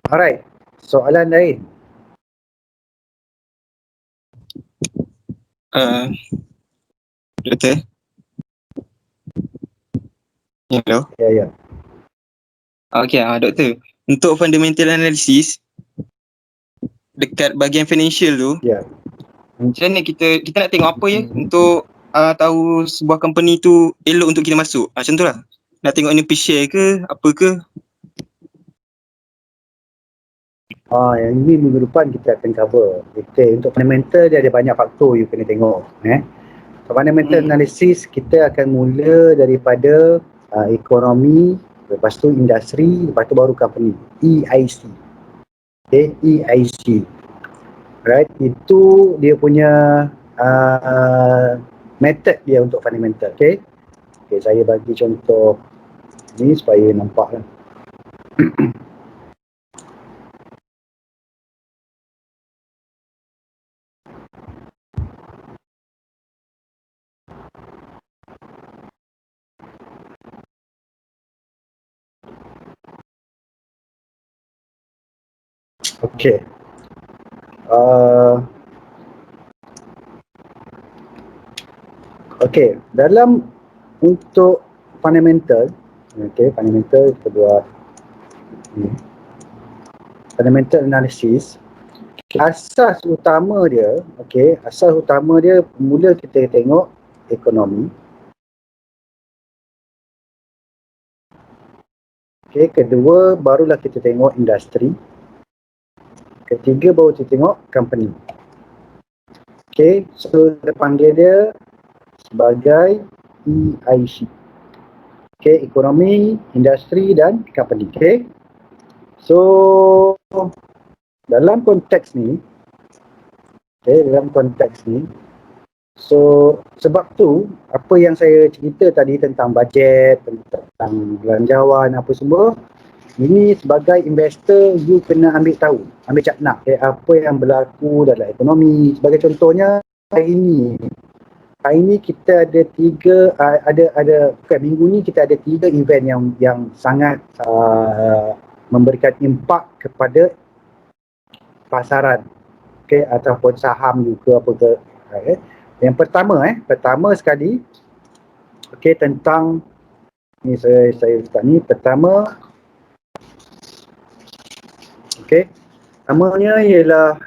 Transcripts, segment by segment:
Alright, soalan lain. Doktor? Hello? Ya. Okay, doktor. Untuk fundamental analysis, dekat bahagian financial tu, Ya. macam mana kita nak tengok apa ya untuk tahu sebuah company tu elok untuk kita masuk? Macam tu lah. Nak tengok ni per share ke, apa ke? Yang ini minggu depan kita akan cover. Untuk fundamental dia ada banyak faktor you kena tengok. Fundamental analysis kita akan mula daripada ekonomi, lepas tu industri, lepas tu baru company. EIC. Okay, EIC. Right, itu dia punya method dia untuk fundamental. Okay, saya bagi contoh ni supaya nampak lah. Okay. Okay, dalam untuk fundamental, fundamental kita buat fundamental analysis. Asas utama dia, mula kita tengok ekonomi. Kedua barulah kita tengok industri. Ketiga baru kita tengok company. So kita panggil dia sebagai EIC. Ekonomi, industri dan company. So dalam konteks ni, so sebab tu apa yang saya cerita tadi tentang bajet, tentang belanjawan apa semua, ini sebagai investor you kena ambil tahu, ambil cakna apa yang berlaku dalam ekonomi. Sebagai contohnya hari ini kita ada minggu ni kita ada 3 event yang sangat memberikan impak kepada pasaran, ataupun saham juga apa ke. Yang pertama sekali, tentang ni saya letak ni pertama. Pertamanya ialah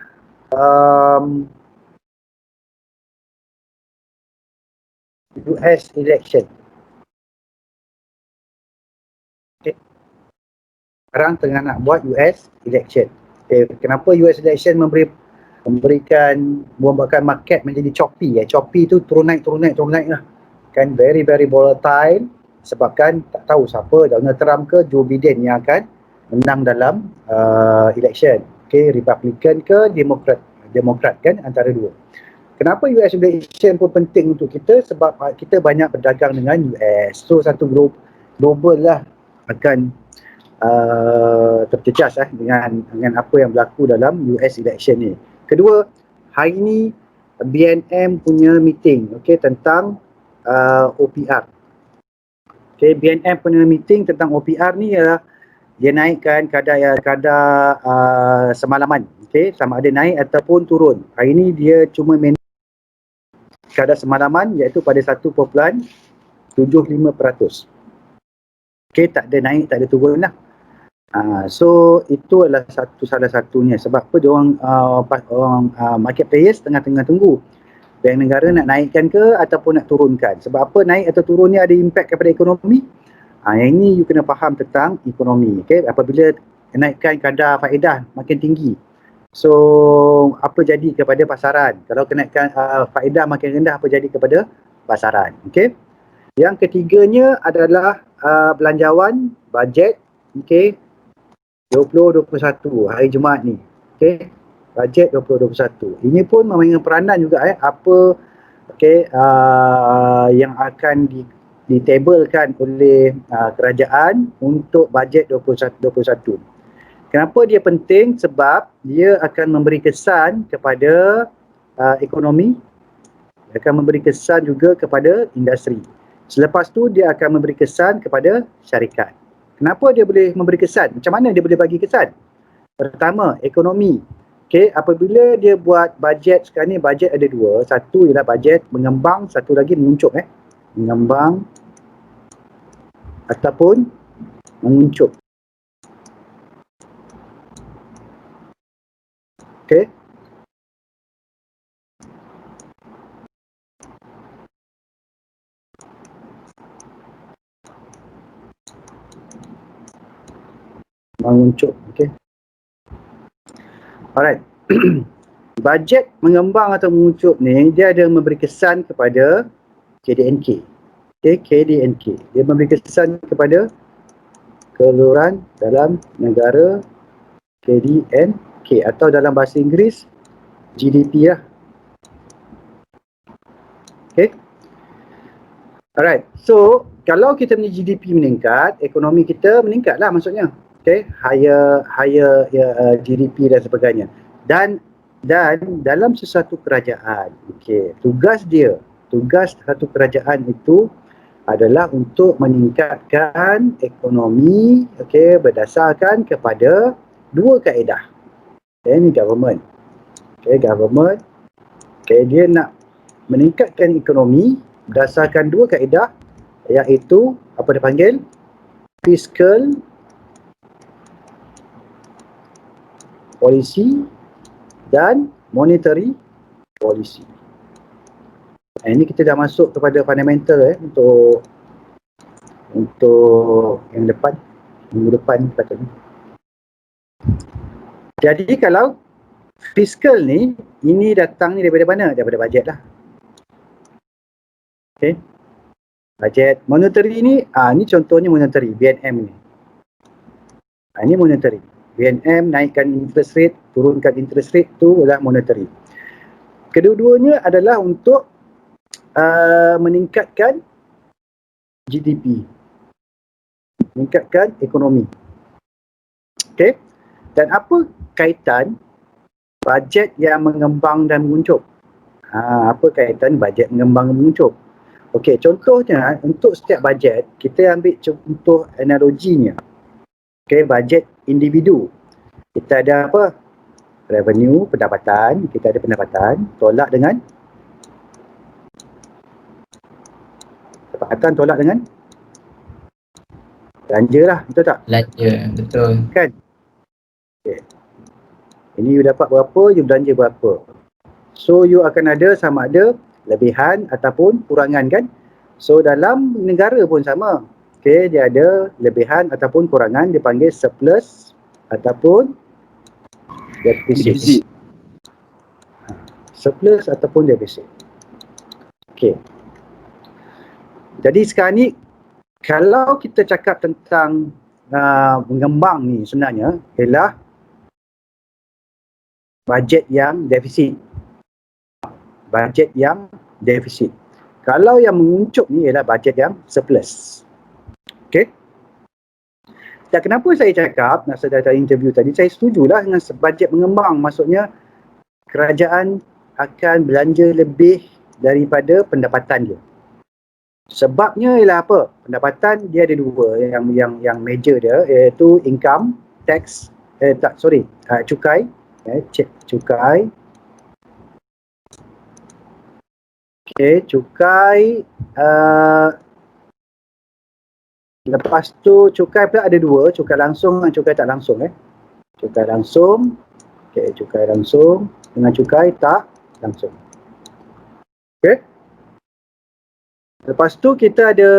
US election. Sekarang tengah nak buat US election. Kenapa US election membuatkan market menjadi choppy? Choppy tu turun naik lah. Kan very volatile, sebabkan tak tahu siapa, Donald Trump ke Joe Biden yang akan menang dalam election. Republican ke Democrat kan, antara dua. Kenapa US election pun penting untuk kita? Sebab kita banyak berdagang dengan US. So satu global lah akan terjejas dengan apa yang berlaku dalam US election ni. Kedua, hari ni BNM punya meeting tentang OPR. BNM punya meeting tentang OPR ni ialah dia naikkan kadar semalaman. Sama ada naik ataupun turun. Hari ni dia cuma kadar semalaman iaitu pada 1.75%. Tak ada naik, tak ada turun lah. So itu adalah salah satunya. Sebab apa orang market players tengah tunggu bank negara nak naikkan ke ataupun nak turunkan. Sebab apa naik atau turun ni ada impact kepada ekonomi. Yang ini you kena faham tentang ekonomi. Apabila naikkan kadar faedah makin tinggi, so apa jadi kepada pasaran? Kalau kenaikan faedah makin rendah, apa jadi kepada pasaran? Yang ketiganya adalah belanjawan, bajet. 2021 hari Jumaat ni. Bajet 2021. Ini pun memainkan peranan juga apa yang akan ditabelkan oleh kerajaan untuk bajet 2021. Kenapa dia penting? Sebab dia akan memberi kesan kepada ekonomi, akan memberi kesan juga kepada industri. Selepas tu dia akan memberi kesan kepada syarikat. Kenapa dia boleh memberi kesan? Macam mana dia boleh bagi kesan? Pertama, ekonomi. Okey, apabila dia buat bajet, sekarang ni bajet ada dua. Satu ialah bajet mengembang, satu lagi menguncup. Mengembang ataupun menguncup. Okey. Menguncup. Okey. Alright. Bajet mengembang atau menguncup ni, dia ada memberi kesan kepada KDNK. Okay, KDNK. Dia memberi kesan kepada keluaran dalam negara KDNK atau dalam bahasa Inggeris GDP lah. Okay. Alright. So, kalau kita punya GDP meningkat, ekonomi kita meningkat lah maksudnya. Okay. Higher GDP dan sebagainya. Dan dalam sesuatu kerajaan, okay, tugas satu kerajaan itu adalah untuk meningkatkan ekonomi, okay, berdasarkan kepada dua kaedah. Okay, ini government. Okay, government. Okay, dia nak meningkatkan ekonomi berdasarkan dua kaedah, iaitu apa dia panggil? Fiscal policy dan monetary policy. Ini kita dah masuk kepada fundamental untuk yang depan, minggu depan katanya. Jadi kalau fiskal ni, ini datang ni daripada mana? Daripada bajet lah. Okay. Bajet. Monetary ni, ni contohnya monetary, BNM ni. Ini monetary. BNM naikkan interest rate, turunkan interest rate, tu adalah monetary. Kedua-duanya adalah untuk meningkatkan GDP. Meningkatkan ekonomi. Okay. Dan apa kaitan bajet yang mengembang dan menguncup? Apa kaitan bajet mengembang dan menguncup? Okey, contohnya untuk setiap bajet, kita ambil contoh analoginya. Okey, bajet individu. Kita ada apa? Revenue, pendapatan. Kita ada pendapatan, tolak dengan belanja lah, betul tak? Belanja, betul. Kan? Okay. Ini you dapat berapa, you belanja berapa. So, you akan ada sama ada lebihan ataupun kurangan kan? So, dalam negara pun sama. Okay, dia ada lebihan ataupun kurangan, dipanggil surplus ataupun deficit. Surplus ataupun deficit. Okay. Jadi sekarang ni, kalau kita cakap tentang mengembang ni sebenarnya ialah bajet yang defisit. Bajet yang defisit. Kalau yang menguncup ni ialah bajet yang surplus. Okey. Dan kenapa saya cakap, dalam interview tadi, saya setujulah dengan bajet mengembang. Maksudnya, kerajaan akan belanja lebih daripada pendapatan dia. Sebabnya ialah apa? Pendapatan dia ada dua yang major dia, iaitu income tax, cukai, cukai. Okey, cukai. Lepas tu cukai pula ada dua, cukai langsung dan cukai tak langsung. Cukai langsung, okey, cukai langsung dengan cukai tak langsung. Okey. Lepas tu kita ada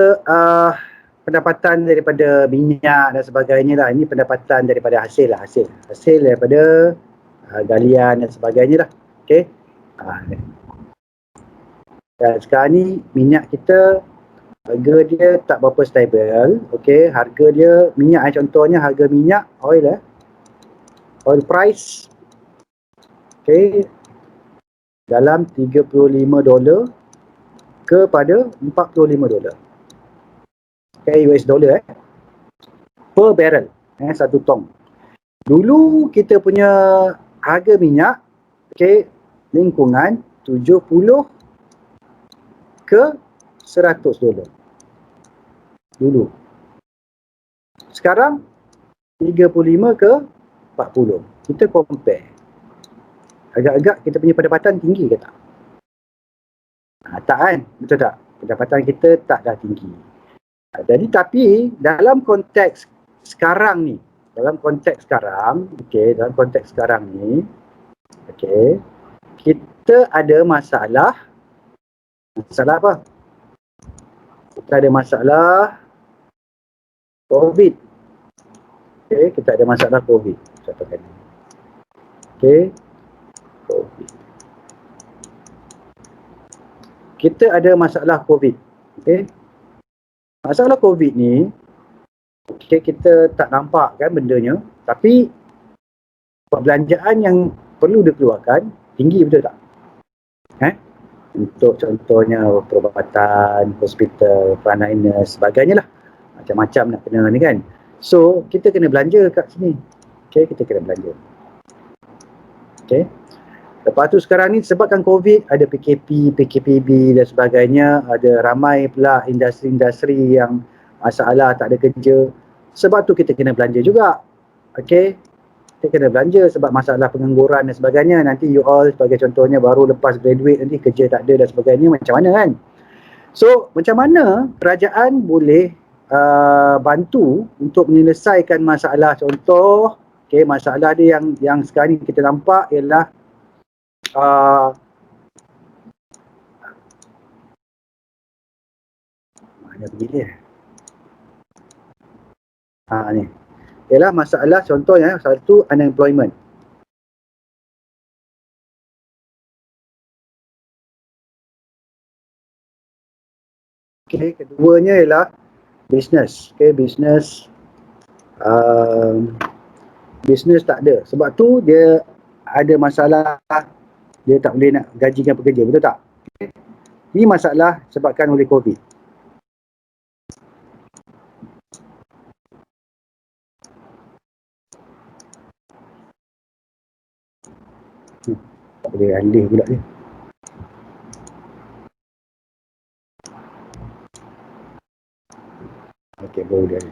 pendapatan daripada minyak dan sebagainya lah. Ini pendapatan daripada hasil lah, hasil daripada galian dan sebagainya lah. Okey. Dan sekarang ni minyak kita, harga dia tak berapa stabil. Okey, harga dia minyak contohnya harga minyak oil price okey dalam $35 kepada $45. Okay, US dollar per barrel, satu tong. Dulu kita punya harga minyak, okay, lingkungan 70 ke $100 dulu. Sekarang 35 ke 40. Kita compare. Agak-agak kita punya pendapatan tinggi ke tak? Tak kan? Betul tak? Pendapatan kita tak dah tinggi. Jadi tapi dalam konteks sekarang ni, dalam konteks sekarang ni, okey, kita ada masalah apa? Kita ada masalah COVID. Okey, kita ada masalah COVID. Contohkan. Okey. COVID. Kita ada masalah COVID. Okey. Masalah COVID ni, okay, kita tak nampak kan bendanya, tapi perbelanjaan yang perlu dikeluarkan tinggi, betul tak? Untuk contohnya perubatan, hospital, peranan sebagainya lah. Macam-macam nak kena ni kan. So, kita kena belanja kat sini. Okay, kita kena belanja. Okay. Lepas tu sekarang ni sebabkan COVID, ada PKP, PKPB dan sebagainya, ada ramai pula industri-industri yang masalah tak ada kerja. Sebab tu kita kena belanja juga. Okay. Kita kena belanja sebab masalah pengangguran dan sebagainya. Nanti you all sebagai contohnya baru lepas graduate nanti kerja tak ada dan sebagainya, macam mana kan? So, macam mana kerajaan boleh bantu untuk menyelesaikan masalah? Contoh, okay, masalah dia yang sekarang ni kita nampak ialah mana pergi dia? Ni. Ialah masalah contohnya satu unemployment. Okay, keduanya ialah business. Okay, business tak ada. Sebab tu dia ada masalah, dia tak boleh nak gajikan pekerja, betul tak? Okay. Ini masalah sebabkan oleh COVID. Tak boleh alih pula ni. Okey, boleh.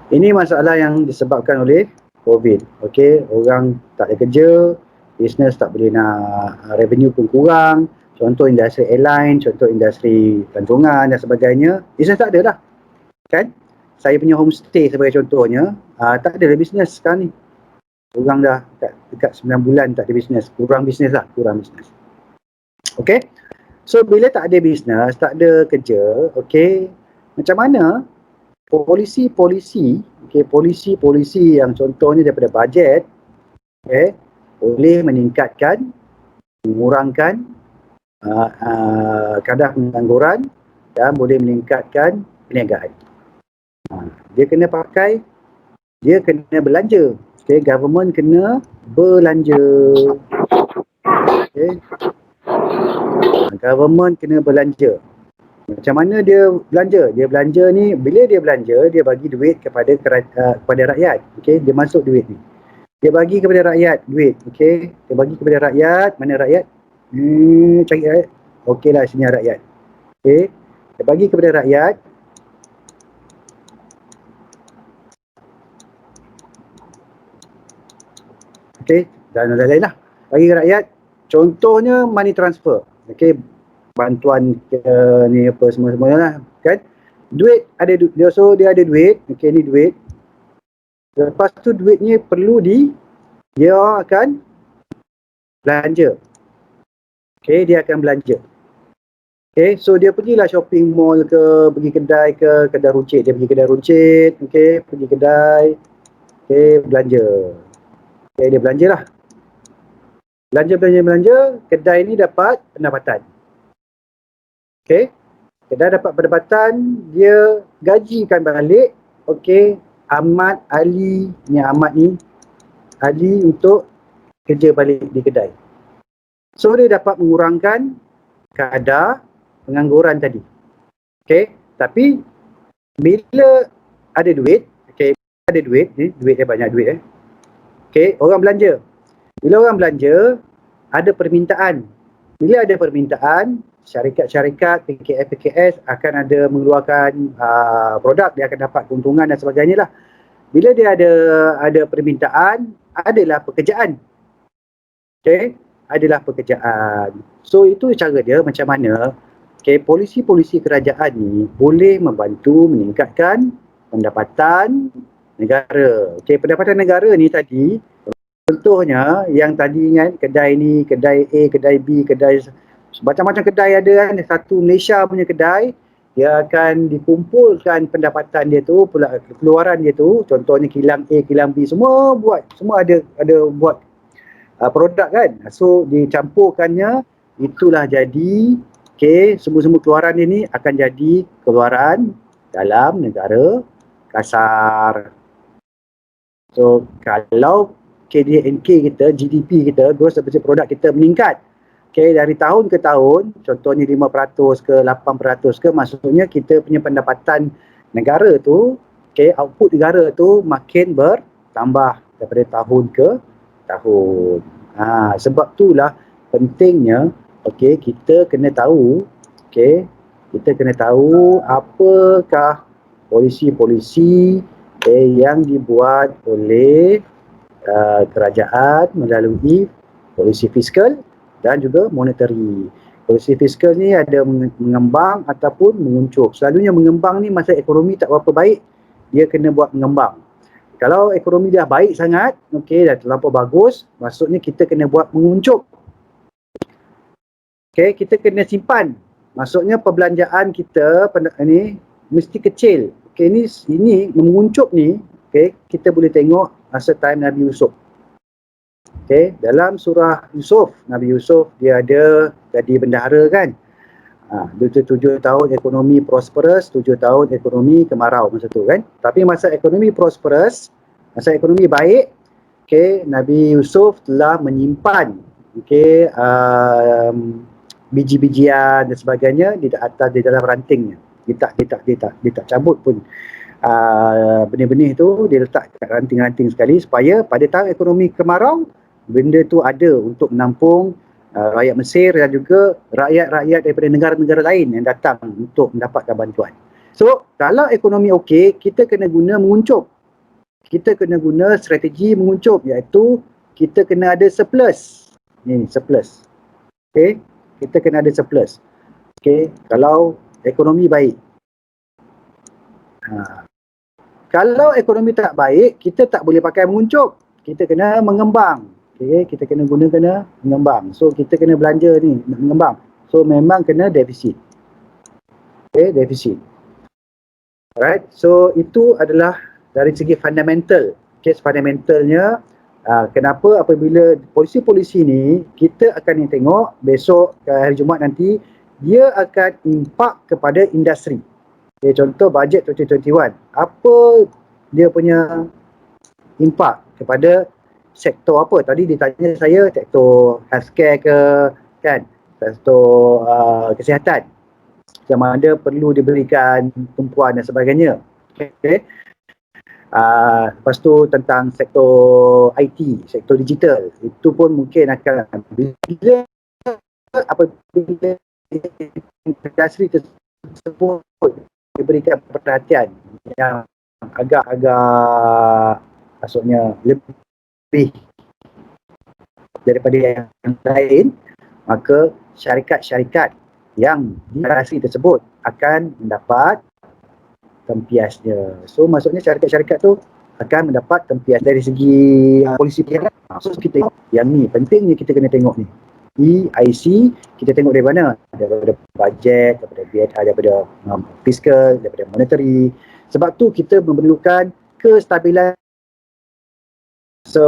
Ini masalah yang disebabkan oleh COVID. Okey, orang tak ada kerja, business tak boleh nak, revenue pun kurang. Contoh industri airline, contoh industri pelancongan dan sebagainya. Business tak ada lah. Kan? Saya punya homestay sebagai contohnya, tak ada business sekarang ni. Orang dah dekat 9 bulan tak ada business. Kurang business. Okey? So, bila tak ada business, tak ada kerja, okey, macam mana polisi-polisi yang contohnya daripada bajet, okey, boleh meningkatkan, mengurangkan kadar pengangguran dan boleh meningkatkan perniagaan. Dia kena belanja. Okay, government kena belanja. Okay. Government kena belanja. Macam mana dia belanja? Dia belanja ni, bila dia belanja, dia bagi duit kepada rakyat. Okay, dia masuk duit ni. Dia bagi kepada rakyat duit. Okay, dia bagi kepada rakyat. Mana rakyat? Cari rakyat. Okey lah, sini rakyat. Okay, dia bagi kepada rakyat. Okay, dan lain-lain lah. Bagi rakyat, contohnya money transfer. Okay, bantuan ni apa semua-semuanya lah. Kan? Duit, so dia ada duit. Okay, ni duit. Lepas tu duit ni perlu dia akan belanja. Okay, dia akan belanja. Okay, so dia pergilah shopping mall ke, pergi kedai runcit. Dia pergi kedai runcit. Okay, pergi kedai. Okay, belanja. Okay, dia belanja lah. Belanja. Kedai ni dapat pendapatan. Okay. Kedai dapat pendapatan. Dia gajikan balik. Okay. Ahmad, Ali. Ni Ahmad ni. Ali untuk kerja balik di kedai. So, dia dapat mengurangkan kadar pengangguran tadi. Okay. Tapi, bila ada duit. Okay. Ada duit. Ni, duit dia banyak duit. Okay, orang belanja. Bila orang belanja, ada permintaan. Bila ada permintaan, syarikat-syarikat, PKS akan ada mengeluarkan produk, dia akan dapat keuntungan dan sebagainya lah. Bila dia ada permintaan, adalah pekerjaan. Okey, adalah pekerjaan. So itu cara dia macam mana polisi-polisi kerajaan ni boleh membantu meningkatkan pendapatan negara. Pendapatan negara ni tadi, contohnya yang tadi kan, kedai ni, kedai A, kedai B, kedai macam-macam kedai ada kan, satu Malaysia punya kedai, dia akan dikumpulkan pendapatan dia tu, pula keluaran dia tu, contohnya kilang A, kilang B, semua ada buat produk kan. So dicampurkannya, itulah jadi semua-semua keluaran ini akan jadi keluaran dalam negara kasar. So kalau KDNK kita, GDP kita, gross domestic product kita meningkat dari tahun ke tahun, contohnya 5% ke 8% ke, maksudnya kita punya pendapatan negara tu, output negara tu makin bertambah daripada tahun ke tahun. Sebab itulah pentingnya kita kena tahu, kita kena tahu apakah polisi-polisi yang dibuat oleh kerajaan melalui polisi fiskal dan juga monetary. Polisi fiskal ni ada mengembang ataupun menguncup. Selalunya mengembang ni masa ekonomi tak berapa baik, dia kena buat mengembang. Kalau ekonomi dah baik sangat, dah terlampau bagus, maksudnya kita kena buat menguncup. Kita kena simpan. Maksudnya perbelanjaan kita ni mesti kecil. Ini menguncup ni, kita boleh tengok masa time Nabi Yusuf. Dalam surah Yusuf, Nabi Yusuf dia ada jadi bendahara kan. 7 tahun ekonomi prosperous, 7 tahun ekonomi kemarau masa tu kan. Tapi masa ekonomi prosperous, masa ekonomi baik, Nabi Yusuf telah menyimpan biji-bijian dan sebagainya di dalam rantingnya. Dia tak cabut pun. Benih-benih tu dia letak kat ranting-ranting sekali supaya pada tahun ekonomi kemarau, benda tu ada untuk menampung rakyat Mesir dan juga rakyat-rakyat daripada negara-negara lain yang datang untuk mendapatkan bantuan. So, kalau ekonomi okey, kita kena guna menguncup. Kita kena guna strategi menguncup, iaitu kita kena ada surplus. Ni, surplus. Kita kena ada surplus. Kalau ekonomi baik. Kalau ekonomi tak baik, kita tak boleh pakai menguncup. Kita kena mengembang. Kita kena mengembang. So, kita kena belanja ni, mengembang. So, memang kena defisit. Defisit. Alright, so itu adalah dari segi fundamental. Fundamentalnya, kenapa apabila polisi-polisi ni, kita akan tengok besok hari Jumaat nanti, dia akan impak kepada industri. Contoh bajet 2021, apa dia punya impak kepada sektor apa? Tadi ditanya saya sektor healthcare ke, kan? Sektor kesihatan. Macam mana perlu diberikan tumpuan dan sebagainya. Lepas tu tentang sektor IT, sektor digital, itu pun mungkin akan bila apabila industri tersebut diberikan perhatian yang agak-agak maksudnya lebih daripada yang lain, maka syarikat-syarikat yang di industri tersebut akan mendapat tempiasnya. So maksudnya syarikat-syarikat tu akan mendapat tempias dari segi polisi pihak. So kita tengok yang ni, pentingnya kita kena tengok ni. EIC, kita tengok dari mana? Daripada bajet, daripada BNI, daripada fiskal, daripada monetary. Sebab tu kita memerlukan kestabilan. So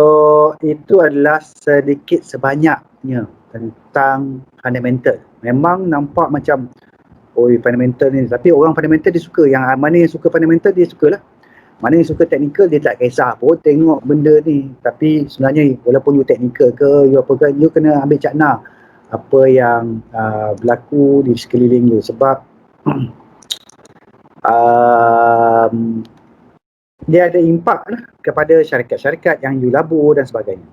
itu adalah sedikit sebanyaknya tentang fundamental. Memang nampak macam fundamental ni, tapi orang fundamental dia suka. Yang mana yang suka fundamental dia sukalah. Mana yang suka teknikal dia tak kisah pun tengok benda ni. Tapi sebenarnya walaupun you teknikal ke, you apa kan, you kena ambil cakna apa yang berlaku di sekeliling you. Sebab dia ada impak lah kepada syarikat-syarikat yang you labur dan sebagainya.